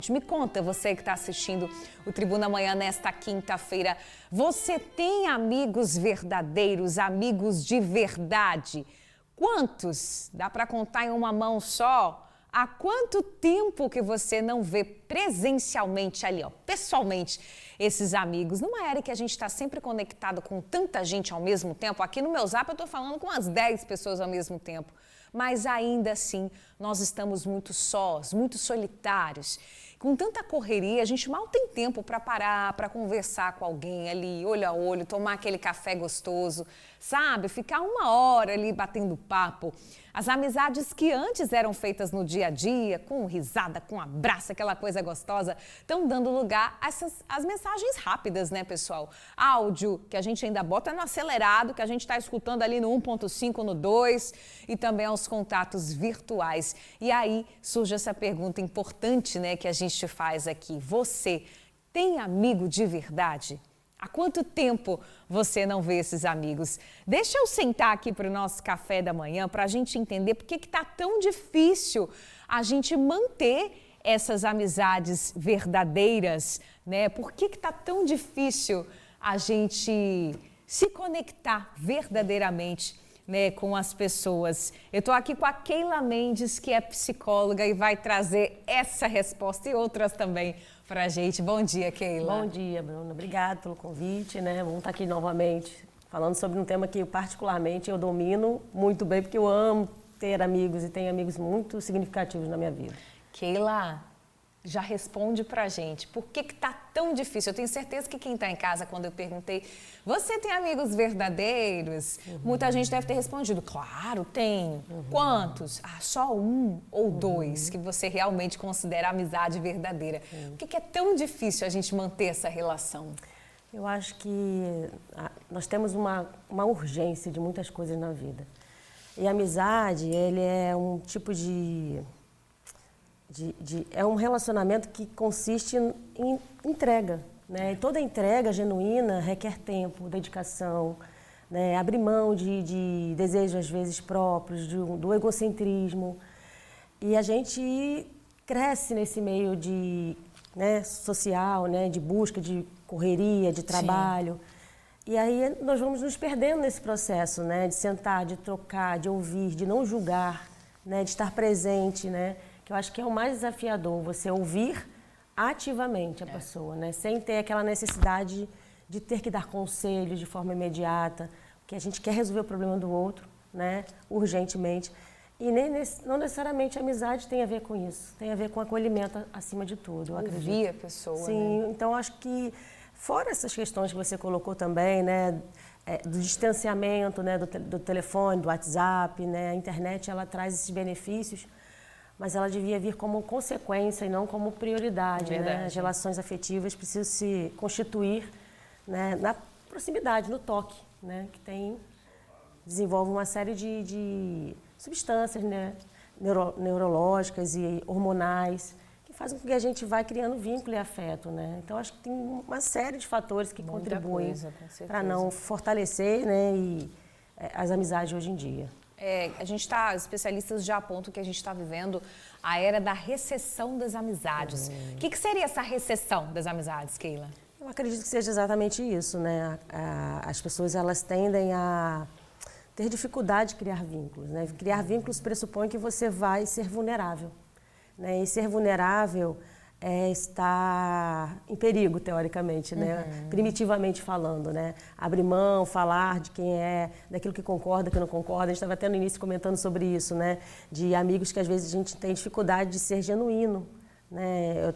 Me conta, você que está assistindo o Tribuna Amanhã nesta quinta-feira, você tem amigos verdadeiros, amigos de verdade? Quantos? Dá para contar em uma mão só? Há quanto tempo que você não vê presencialmente ali, ó, pessoalmente, esses amigos? Numa era que a gente está sempre conectado com tanta gente ao mesmo tempo, aqui no meu Zap eu estou falando com umas 10 pessoas ao mesmo tempo, mas ainda assim nós estamos muito sós, muito solitários. Com tanta correria, a gente mal tem tempo para parar, para conversar com alguém ali, olho a olho, tomar aquele café gostoso, sabe? Ficar uma hora ali batendo papo. As amizades que antes eram feitas no dia a dia, com risada, com abraço, aquela coisa gostosa, estão dando lugar a as mensagens rápidas, né, pessoal? Áudio, que a gente ainda bota no acelerado, que a gente está escutando ali no 1.5, no 2, e também aos contatos virtuais. E aí surge essa pergunta importante, né, que a gente te faz aqui. Você tem amigo de verdade? Há quanto tempo você não vê esses amigos? Deixa eu sentar aqui para o nosso café da manhã para a gente entender por que está tão difícil a gente manter essas amizades verdadeiras, né? Por que está tão difícil a gente se conectar verdadeiramente, né, com as pessoas? Eu estou aqui com a Keila Mendes, que é psicóloga e vai trazer essa resposta e outras também para a gente. Bom dia, Keila. Bom dia, Bruna. Obrigada pelo convite, né? Vamos estar aqui novamente falando sobre um tema que particularmente eu domino muito bem, porque eu amo ter amigos e tenho amigos muito significativos na minha vida. Keila, já responde pra gente, por que tá tão difícil? Eu tenho certeza que quem tá em casa, quando eu perguntei, você tem amigos verdadeiros? Muita gente deve ter respondido, claro, tenho. Quantos? Ah, só um ou dois que você realmente considera amizade verdadeira. Por que é tão difícil a gente manter essa relação? Eu acho que nós temos uma urgência de muitas coisas na vida. E a amizade, ele é um tipo é um relacionamento que consiste em entrega, né? E toda entrega genuína requer tempo, dedicação, né? Abrir mão de desejos às vezes próprios, do egocentrismo. E a gente cresce nesse meio né, social, né, de busca, de correria, de trabalho. Sim. E aí nós vamos nos perdendo nesse processo, né, de sentar, de trocar, de ouvir, de não julgar, né, de estar presente, né? Eu acho que é o mais desafiador, você ouvir ativamente a pessoa, né? Sem ter aquela necessidade de ter que dar conselhos de forma imediata, porque a gente quer resolver o problema do outro, né? Urgentemente. E não necessariamente a amizade tem a ver com isso, tem a ver com acolhimento acima de tudo, eu acredito. Ouvir a pessoa, Sim, né? Então acho que, fora essas questões que você colocou também, né? Do distanciamento, né? Do telefone, do WhatsApp, né? A internet, ela traz esses benefícios, mas ela devia vir como consequência e não como prioridade, né? As relações afetivas precisam se constituir, né, na proximidade, no toque, né? Que desenvolve uma série de substâncias, né, neurológicas e hormonais que fazem com que a gente vá criando vínculo e afeto, né? Então acho que tem uma série de fatores que contribuem para não fortalecer, né, as amizades hoje em dia. Os especialistas já apontam que a gente está vivendo a era da recessão das amizades. O que seria essa recessão das amizades, Keila? Eu acredito que seja exatamente isso, né? As pessoas, elas tendem a ter dificuldade de criar vínculos, né? Criar vínculos pressupõe que você vai ser vulnerável, né? E ser vulnerável é estar em perigo, teoricamente, né? Primitivamente falando, né? Abrir mão, falar de quem é, daquilo que concorda, que não concorda. A gente estava até no início comentando sobre isso, né? De amigos que às vezes a gente tem dificuldade de ser genuíno, né?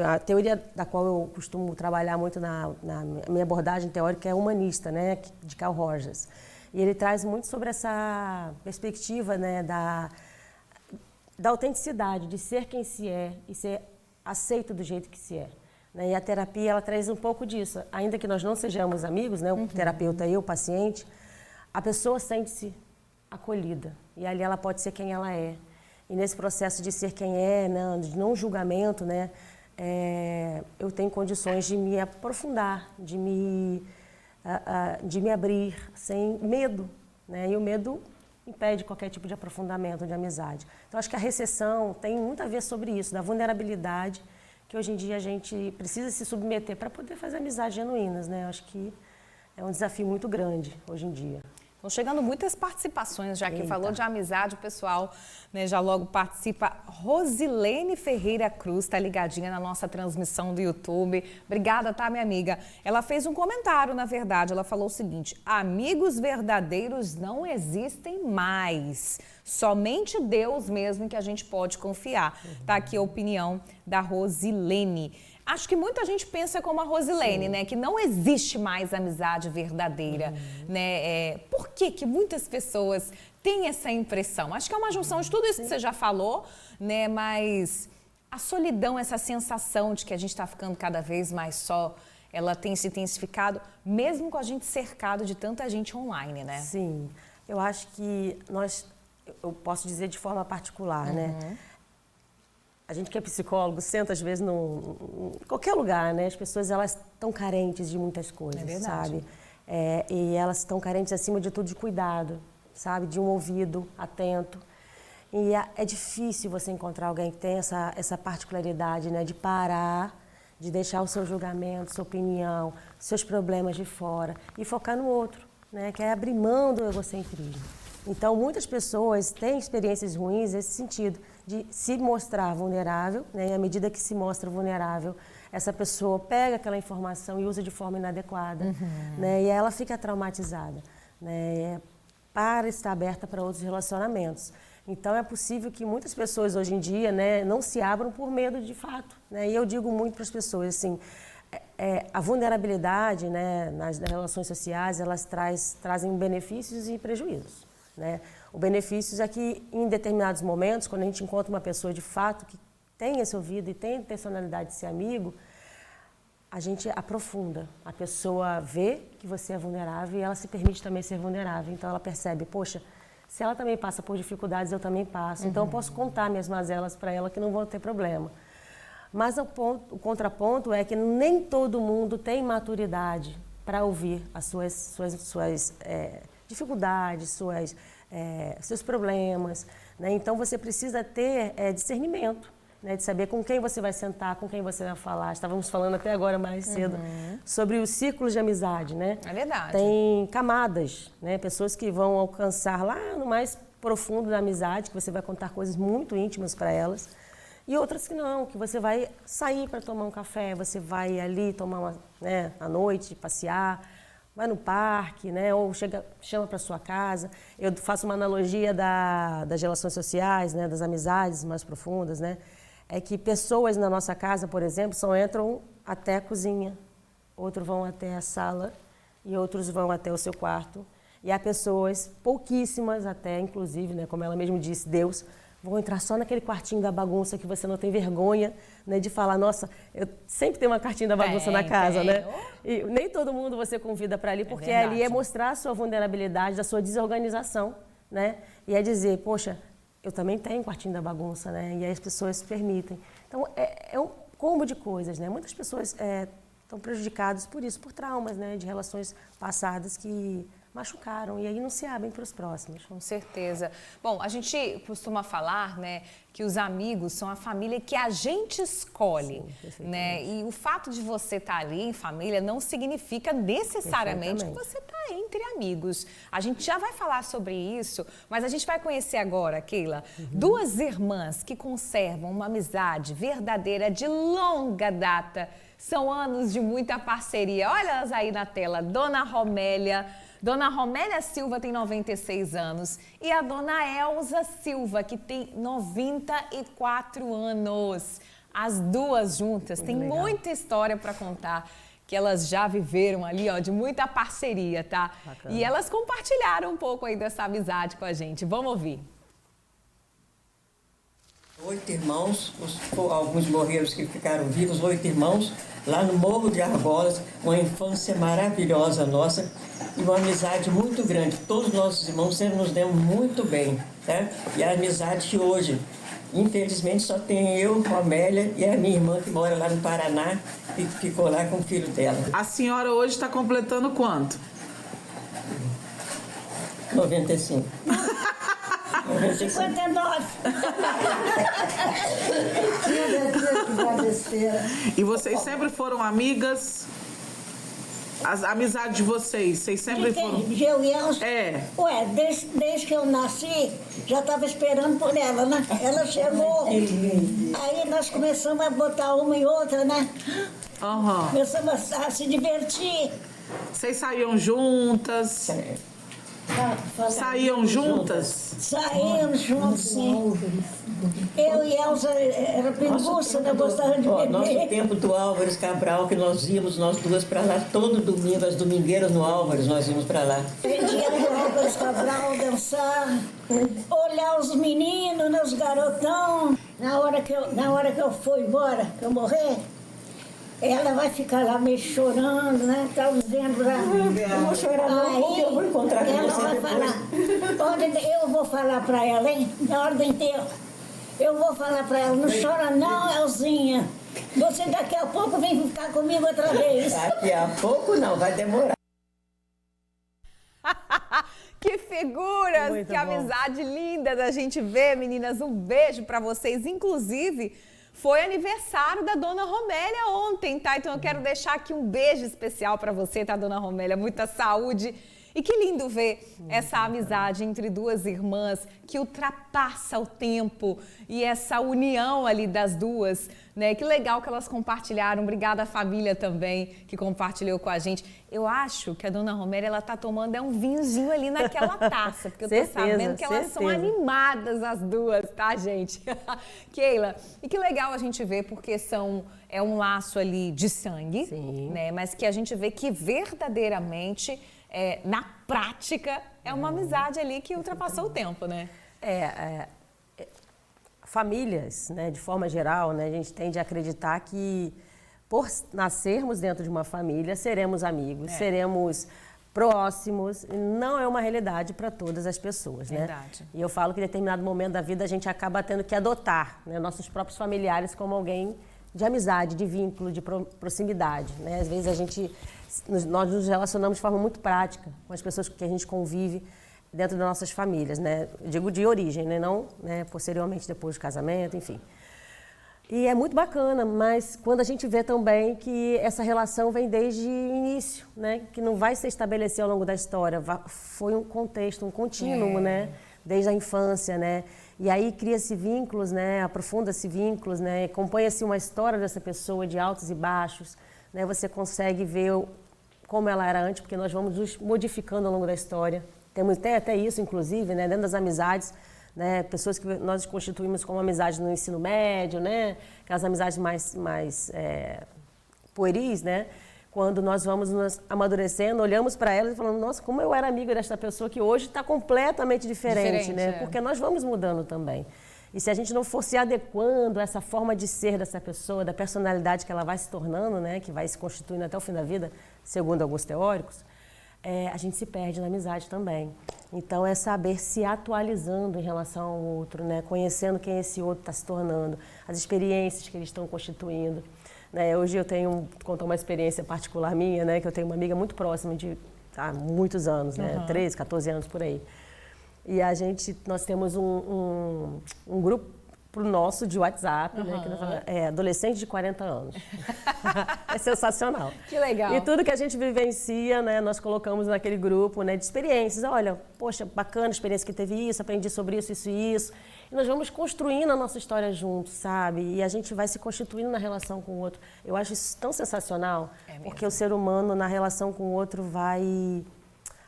A teoria da qual eu costumo trabalhar muito na minha abordagem teórica é humanista, né? De Carl Rogers. E ele traz muito sobre essa perspectiva, né? Da autenticidade, de ser quem se é e ser aceito do jeito que se é, né? E a terapia, ela traz um pouco disso. Ainda que nós não sejamos amigos, né? O terapeuta e o paciente, a pessoa sente-se acolhida. E ali ela pode ser quem ela é. E nesse processo de ser quem é, né? De não julgamento, né? Eu tenho condições de me aprofundar, de me abrir sem medo, né? E o medo impede qualquer tipo de aprofundamento de amizade. Então, acho que a recessão tem muito a ver sobre isso, da vulnerabilidade que hoje em dia a gente precisa se submeter para poder fazer amizades genuínas, né? Eu acho que é um desafio muito grande hoje em dia. Estão chegando muitas participações, já que falou de amizade, o pessoal, né, já logo participa. Rosilene Ferreira Cruz está ligadinha na nossa transmissão do YouTube. Obrigada, tá, minha amiga? Ela fez um comentário, na verdade, ela falou o seguinte: amigos verdadeiros não existem mais. Somente Deus mesmo que a gente pode confiar. Tá aqui a opinião da Rosilene. Acho que muita gente pensa como a Rosilene, né? Que não existe mais amizade verdadeira, né? Por que muitas pessoas têm essa impressão? Acho que é uma junção de tudo isso que você já falou, né? Mas a solidão, essa sensação de que a gente está ficando cada vez mais só, ela tem se intensificado, mesmo com a gente cercado de tanta gente online, né? Sim, eu acho que eu posso dizer de forma particular, né? A gente que é psicólogo senta às vezes em qualquer lugar, né? As pessoas, elas estão carentes de muitas coisas, sabe? E elas estão carentes, acima de tudo, de cuidado, sabe? De um ouvido atento. E é difícil você encontrar alguém que tem essa particularidade, né? De parar, de deixar o seu julgamento, sua opinião, seus problemas de fora e focar no outro, né? Que é abrir mão do egocentrismo. Então, muitas pessoas têm experiências ruins nesse sentido, de se mostrar vulnerável, né? E à medida que se mostra vulnerável, essa pessoa pega aquela informação e usa de forma inadequada, né? E ela fica traumatizada, né? Para estar aberta para outros relacionamentos. Então, é possível que muitas pessoas hoje em dia, né, não se abram por medo de fato, né? E eu digo muito para as pessoas, assim, a vulnerabilidade, né, nas relações sociais, elas trazem benefícios e prejuízos, né? O benefício é que, em determinados momentos, quando a gente encontra uma pessoa de fato que tem esse ouvido e tem a personalidade de ser amigo, a gente aprofunda. A pessoa vê que você é vulnerável e ela se permite também ser vulnerável. Então, ela percebe, poxa, se ela também passa por dificuldades, eu também passo. Então, eu posso contar minhas mazelas para ela que não vão ter problema. Mas o contraponto é que nem todo mundo tem maturidade para ouvir as suas dificuldades, seus problemas, né? Então, você precisa ter discernimento, né? De saber com quem você vai sentar, com quem você vai falar. Estávamos falando até agora mais cedo sobre os círculos de amizade, né? É verdade. Tem camadas, né? Pessoas que vão alcançar lá no mais profundo da amizade, que você vai contar coisas muito íntimas para elas. E outras que não, que você vai sair para tomar um café, você vai ali tomar à noite, passear, vai no parque, né? Ou chama para sua casa. Eu faço uma analogia das relações sociais, né? Das amizades mais profundas, né? É que pessoas na nossa casa, por exemplo, só entram até a cozinha, outros vão até a sala e outros vão até o seu quarto. E há pessoas, pouquíssimas até, inclusive, né? Como ela mesmo disse, Deus, vão entrar só naquele quartinho da bagunça que você não tem vergonha, né, de falar, nossa, eu sempre tenho uma cartinha da bagunça na casa, né? E nem todo mundo você convida para ali, porque ali é mostrar a sua vulnerabilidade, a sua desorganização, né? E é dizer, poxa, eu também tenho um quartinho da bagunça, né? E aí as pessoas se permitem. Então, é um combo de coisas, né? Muitas pessoas estão prejudicadas por isso, por traumas, né? De relações passadas que machucaram e aí não se abrem para os próximos. Com certeza. Bom, a gente costuma falar, né, que os amigos são a família que a gente escolhe, né? E o fato de você estar ali em família não significa necessariamente que você está entre amigos. A gente já vai falar sobre isso, mas a gente vai conhecer agora, Keila, duas irmãs que conservam uma amizade verdadeira de longa data. São anos de muita parceria. Olha elas aí na tela, Dona Romélia Silva tem 96 anos e a Dona Elza Silva, que tem 94 anos. As duas juntas têm muita história para contar, que elas já viveram ali, ó, de muita parceria, tá? Bacana. E elas compartilharam um pouco aí dessa amizade com a gente. Vamos ouvir. 8 irmãos, alguns morreram, os que ficaram vivos, 8 irmãos, lá no Morro de Argolas, uma infância maravilhosa nossa e uma amizade muito grande. Todos os nossos irmãos sempre nos demos muito bem, né? E a amizade que hoje, infelizmente, só tem eu, a Amélia e a minha irmã que mora lá no Paraná e ficou lá com o filho dela. A senhora hoje está completando quanto? 95. 59. E vocês sempre foram amigas? As amizades de vocês sempre foram... De eu e Elza? É. Ué, desde que eu nasci, já estava esperando por ela, né? Ela chegou. Aí nós começamos a botar uma e outra, né? Aham. Começamos a se divertir. Vocês saíam juntas? Saíam juntas? Saímos juntos, sim. Eu e Elza era pinguça, né? Gostava de beber. Nosso tempo do Álvares Cabral, que nós íamos, nós duas, para lá todo domingo, as domingueiras no Álvares, nós íamos para lá. A gente ia no Álvares Cabral dançar, olhar os meninos, né, os garotão. Na hora que eu for embora, que eu morrer, ela vai ficar lá meio chorando, né? Tá vendo lá. Eu vou chorar não, porque eu vou encontrar com ela você vai depois. falar. Eu vou falar pra ela, hein? Na hora do enterro. Eu vou falar pra ela, não chora não, Elzinha. Você daqui a pouco vem ficar comigo outra vez. Daqui a pouco não, vai demorar. Que figuras, Muito que bom. amizade linda da gente ver, meninas. Um beijo pra vocês. Inclusive, foi aniversário da Dona Romélia ontem, tá? Então eu quero deixar aqui um beijo especial pra você, tá, Dona Romélia? Muita saúde. E que lindo ver essa amizade entre duas irmãs que ultrapassa o tempo e essa união ali das duas, né? Que legal que elas compartilharam. Obrigada à família também que compartilhou com a gente. Eu acho que a Dona Romélia, ela tá tomando um vinhozinho ali naquela taça, porque eu tô Certeza, sabendo que elas são certeza. animadas as duas, tá, gente? Keila, e que legal a gente ver, porque é um laço ali de sangue, Sim. né? Mas que a gente vê que verdadeiramente, na prática, é uma amizade ali que ultrapassou o tempo, né? Famílias, né, de forma geral, né, a gente tende a acreditar que por nascermos dentro de uma família, seremos amigos, seremos próximos. Não é uma realidade para todas as pessoas, né? Verdade. E eu falo que em determinado momento da vida a gente acaba tendo que adotar, né, nossos próprios familiares como alguém de amizade, de vínculo, de proximidade, né? Às vezes nós nos relacionamos de forma muito prática com as pessoas com que a gente convive dentro das nossas famílias, né? Eu digo de origem, né? Não, né, posteriormente depois do casamento, enfim. E é muito bacana, mas quando a gente vê também que essa relação vem desde o início, né? Que não vai se estabelecer ao longo da história, foi um contexto, um contínuo, né? Desde a infância, né? E aí cria-se vínculos, né? Aprofunda-se vínculos, né? Acompanha-se uma história dessa pessoa de altos e baixos, né? Você consegue ver como ela era antes, porque nós vamos nos modificando ao longo da história. Tem até isso, inclusive, né? Dentro das amizades, né? Pessoas que nós constituímos como amizade no ensino médio, né? Aquelas amizades mais pueris, né? Quando nós vamos nos amadurecendo, olhamos para elas e falamos, nossa, como eu era amiga desta pessoa que hoje está completamente diferente, né? Porque nós vamos mudando também. E se a gente não for se adequando a essa forma de ser dessa pessoa, da personalidade que ela vai se tornando, né? Que vai se constituindo até o fim da vida, segundo alguns teóricos, a gente se perde na amizade também. Então, é saber se atualizando em relação ao outro, né? Conhecendo quem esse outro está se tornando, as experiências que eles estão constituindo. Né? Hoje eu contar uma experiência particular minha, né? Que eu tenho uma amiga muito próxima de muitos anos, né? 13, 14 anos por aí. E nós temos um grupo nosso de WhatsApp, né? Que nós falamos, adolescente de 40 anos. É sensacional. Que legal. E tudo que a gente vivencia, né? Nós colocamos naquele grupo, né? De experiências. Olha, poxa, bacana a experiência que teve isso, aprendi sobre isso, isso e isso. E nós vamos construindo a nossa história juntos, sabe? E a gente vai se constituindo na relação com o outro. Eu acho isso tão sensacional, porque o ser humano, na relação com o outro, vai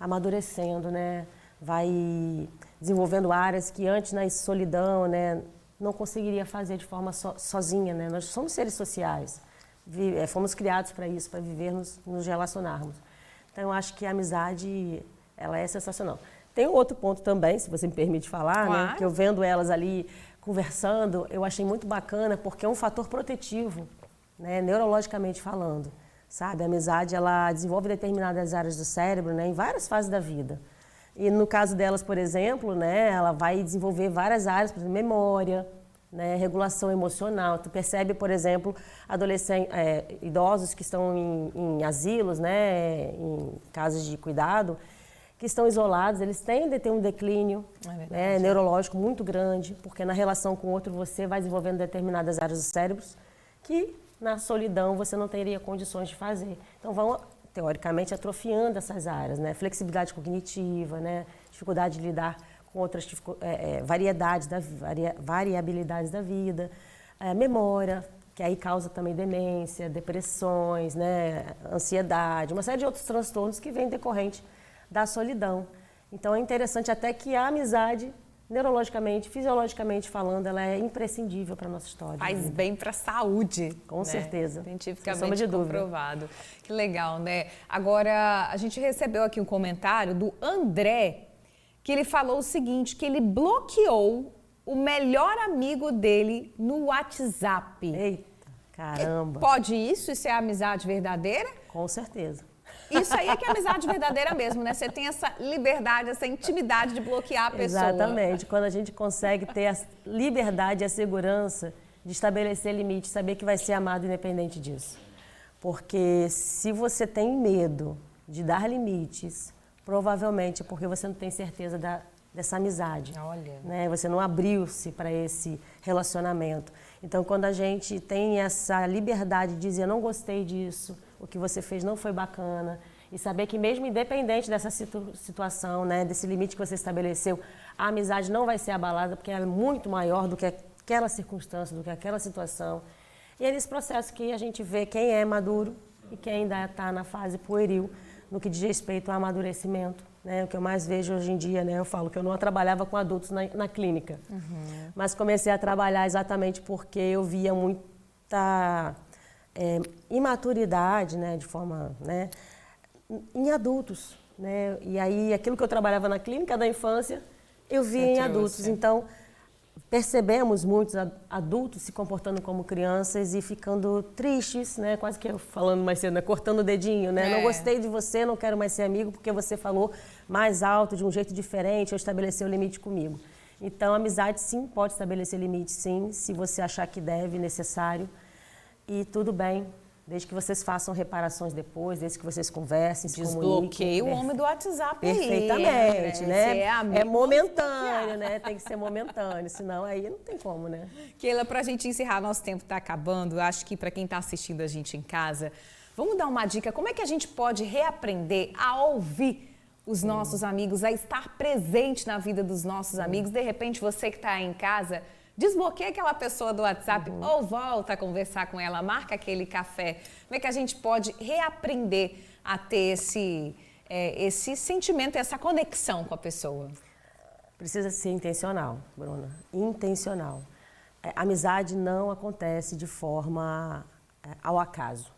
amadurecendo, né? Vai desenvolvendo áreas que antes, na solidão, né? Não conseguiria fazer de forma sozinha, né? Nós somos seres sociais, fomos criados para isso, para vivermos, nos relacionarmos. Então, eu acho que a amizade, ela é sensacional. Tem um outro ponto também, se você me permite falar, Claro. né? Que eu vendo elas ali conversando, eu achei muito bacana, porque é um fator protetivo, né? Neurologicamente falando, sabe? A amizade, ela desenvolve determinadas áreas do cérebro, né? Em várias fases da vida. E no caso delas, por exemplo, né, ela vai desenvolver várias áreas, por exemplo, memória, né, regulação emocional. Tu percebe, por exemplo, idosos que estão em asilos, né, em casas de cuidado, que estão isolados, eles tendem a ter um declínio neurológico muito grande, porque na relação com o outro você vai desenvolvendo determinadas áreas do cérebro que na solidão você não teria condições de fazer. Então vão, teoricamente, atrofiando essas áreas, né? Flexibilidade cognitiva, né? Dificuldade de lidar com outras variabilidades da vida, memória, que aí causa também demência, depressões, né? Ansiedade, uma série de outros transtornos que vêm decorrente da solidão. Então é interessante até que a amizade, neurologicamente, fisiologicamente falando, ela é imprescindível para a nossa história. Faz bem para a saúde. Com certeza. Cientificamente comprovado. Que legal, né? Agora, a gente recebeu aqui um comentário do André, que ele falou o seguinte, que ele bloqueou o melhor amigo dele no WhatsApp. Eita, caramba. Pode isso? Isso é amizade verdadeira? Com certeza. Isso aí é que é amizade verdadeira mesmo, né? Você tem essa liberdade, essa intimidade de bloquear a pessoa. Exatamente. Quando a gente consegue ter a liberdade e a segurança de estabelecer limites, saber que vai ser amado independente disso. Porque se você tem medo de dar limites, provavelmente é porque você não tem certeza dessa amizade. Olha. Né? Você não abriu-se para esse relacionamento. Então, quando a gente tem essa liberdade de dizer, não gostei disso, o que você fez não foi bacana, e saber que mesmo independente dessa situação, né, desse limite que você estabeleceu, a amizade não vai ser abalada, porque ela é muito maior do que aquela circunstância, do que aquela situação. E é nesse processo que a gente vê quem é maduro e quem ainda está na fase pueril, no que diz respeito ao amadurecimento. Né? O que eu mais vejo hoje em dia, né? Eu falo que eu não trabalhava com adultos na clínica, mas comecei a trabalhar exatamente porque eu via muita imaturidade, né? De forma, né? Em adultos. Né? E aí, aquilo que eu trabalhava na clínica da infância, eu via em adultos. Então, percebemos muitos adultos se comportando como crianças e ficando tristes, né? Quase que eu falando mais cedo, né? Cortando o dedinho, né? Não gostei de você, não quero mais ser amigo porque você falou mais alto, de um jeito diferente, ou estabeleceu o limite comigo. Então, a amizade, sim, pode estabelecer limite, sim, se você achar que deve, necessário. E tudo bem, desde que vocês façam reparações depois, desde que vocês conversem, se comuniquem. Desbloqueie o homem do WhatsApp aí. Perfeitamente, né? É momentâneo, né? Tem que ser momentâneo, senão aí não tem como, né? Keila, pra gente encerrar, nosso tempo tá acabando. Acho que para quem tá assistindo a gente em casa, vamos dar uma dica. Como é que a gente pode reaprender a ouvir os nossos amigos, a estar presente na vida dos nossos amigos? De repente, você que tá aí em casa, desbloqueia aquela pessoa do WhatsApp ou volta a conversar com ela, marca aquele café. Como é que a gente pode reaprender a ter esse sentimento, essa conexão com a pessoa? Precisa ser intencional, Bruna. Intencional. Amizade não acontece de forma ao acaso.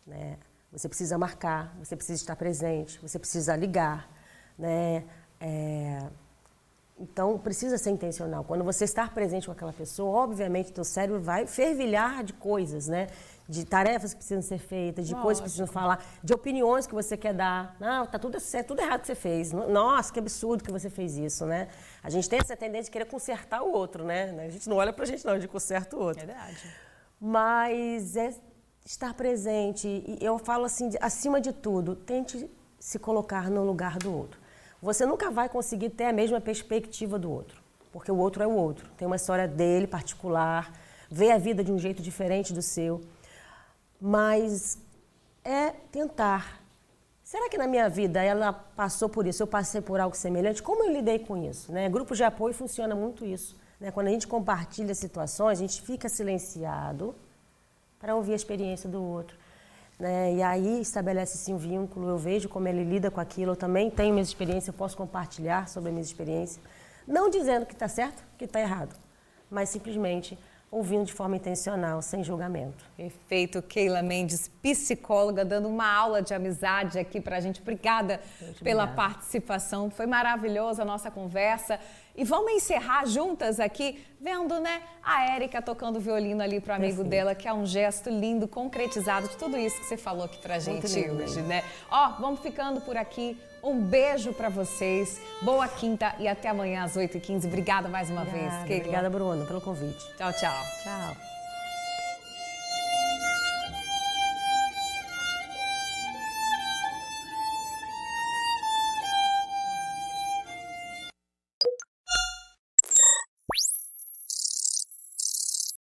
Né? Você precisa marcar, você precisa estar presente, você precisa ligar, né? Então, precisa ser intencional. Quando você estar presente com aquela pessoa, obviamente, teu cérebro vai fervilhar de coisas, né? De tarefas que precisam ser feitas, de coisas que precisam falar, de opiniões que você quer dar. Não, tá tudo certo, tudo errado que você fez. Nossa, que absurdo que você fez isso, né? A gente tem essa tendência de querer consertar o outro, né? A gente não olha pra gente, não, a gente conserta o outro. Verdade. Mas é estar presente. E eu falo assim, acima de tudo, tente se colocar no lugar do outro. Você nunca vai conseguir ter a mesma perspectiva do outro, porque o outro é o outro. Tem uma história dele particular, vê a vida de um jeito diferente do seu. Mas é tentar. Será que na minha vida ela passou por isso, eu passei por algo semelhante? Como eu lidei com isso? Né? Grupo de apoio funciona muito isso. Né? Quando a gente compartilha situações, a gente fica silenciado para ouvir a experiência do outro. Né? E aí estabelece-se um vínculo, eu vejo como ele lida com aquilo, eu também tenho minhas experiências, eu posso compartilhar sobre as minhas experiências. Não dizendo que está certo, que está errado, mas simplesmente ouvindo de forma intencional, sem julgamento. Perfeito. Keila Mendes, psicóloga, dando uma aula de amizade aqui pra gente. Obrigada pela participação. Foi maravilhosa a nossa conversa. E vamos encerrar juntas aqui, vendo, né, a Érica tocando violino ali pro amigo dela, que é um gesto lindo, concretizado de tudo isso que você falou aqui pra gente hoje, né? Ó, vamos ficando por aqui. Um beijo pra vocês. Boa quinta e até amanhã às 8h15. Obrigada mais uma vez, Keila. Obrigada, Bruna, pelo convite. Tchau, tchau. Tchau.